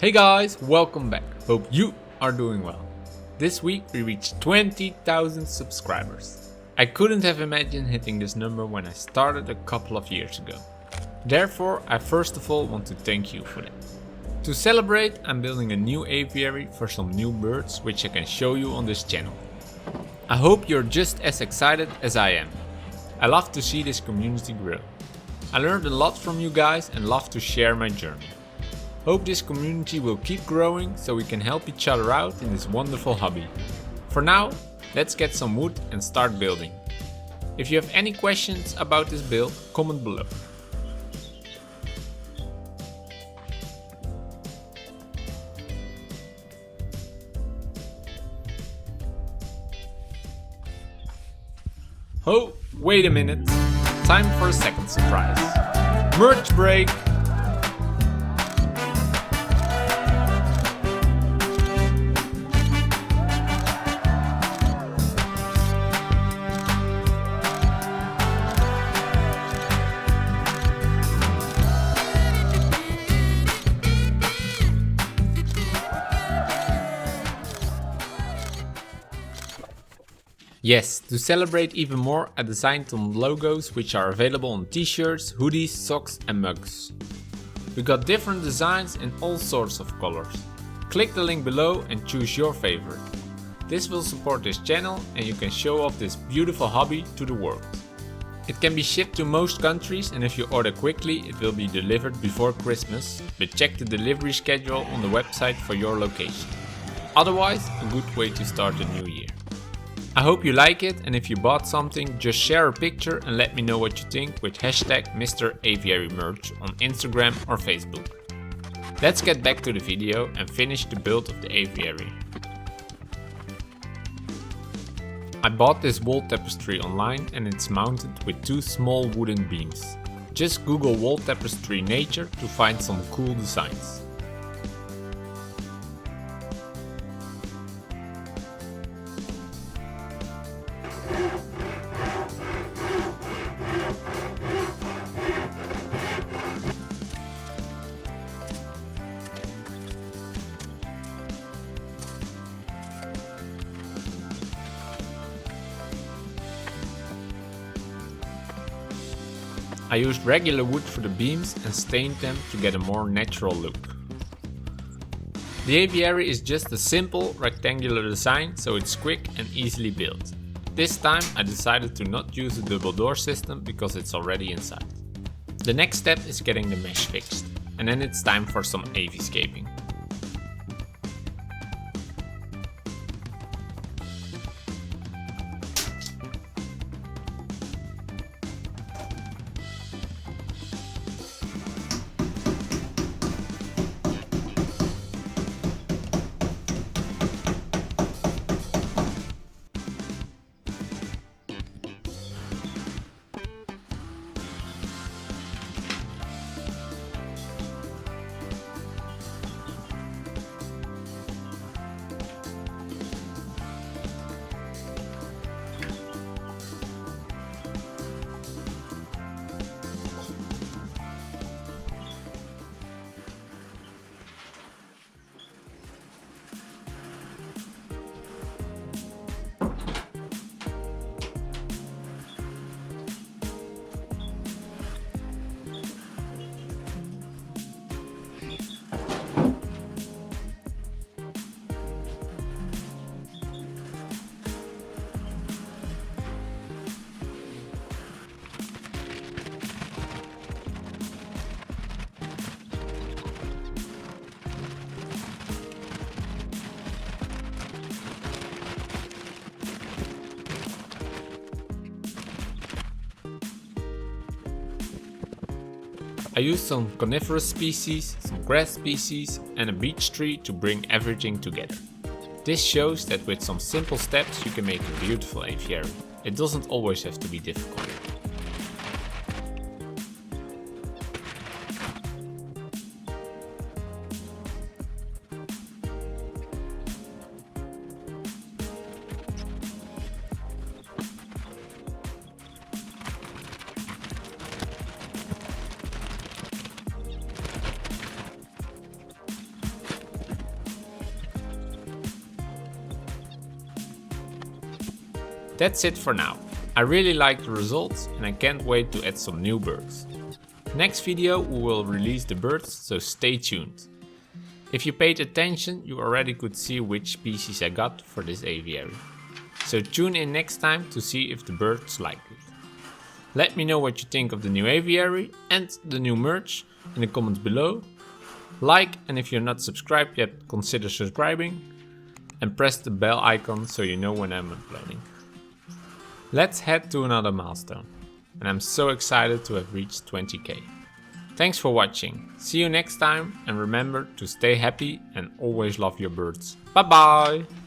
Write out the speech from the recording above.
Hey guys, welcome back. Hope you are doing well. This week we reached 20,000 subscribers. I couldn't have imagined hitting this number when I started a couple of years ago. Therefore, I first of all want to thank you for that. To celebrate, I'm building a new aviary for some new birds which I can show you on this channel. I hope you're just as excited as I am. I love to see this community grow. I learned a lot from you guys and love to share my journey. Hope this community will keep growing so we can help each other out in this wonderful hobby. For now, let's get some wood and start building. If you have any questions about this build, comment below. Oh, wait a minute. Time for a second surprise. Merch break! Yes, to celebrate even more, I designed some logos which are available on t-shirts, hoodies, socks and mugs. We got different designs in all sorts of colors. Click the link below and choose your favorite. This will support this channel and you can show off this beautiful hobby to the world. It can be shipped to most countries and if you order quickly it will be delivered before Christmas, but check the delivery schedule on the website for your location. Otherwise, a good way to start the new year. I hope you like it, and if you bought something, just share a picture and let me know what you think with hashtag #MrAviaryMerch on Instagram or Facebook. Let's get back to the video and finish the build of the aviary. I bought this wall tapestry online and it's mounted with two small wooden beams. Just Google wall tapestry nature to find some cool designs. I used regular wood for the beams and stained them to get a more natural look. The aviary is just a simple rectangular design, so it's quick and easily built. This time I decided to not use a double door system because it's already inside. The next step is getting the mesh fixed, and then it's time for some aviscaping. I used some coniferous species, some grass species and a beech tree to bring everything together. This shows that with some simple steps you can make a beautiful aviary. It doesn't always have to be difficult. That's it for now. I really like the results and I can't wait to add some new birds. Next video we will release the birds, so stay tuned. If you paid attention, you already could see which species I got for this aviary. So tune in next time to see if the birds like it. Let me know what you think of the new aviary and the new merch in the comments below. Like, and if you're not subscribed yet, consider subscribing. And press the bell icon so you know when I'm uploading. Let's head to another milestone. And I'm so excited to have reached 20k. Thanks for watching. See you next time and remember to stay happy and always love your birds. Bye bye!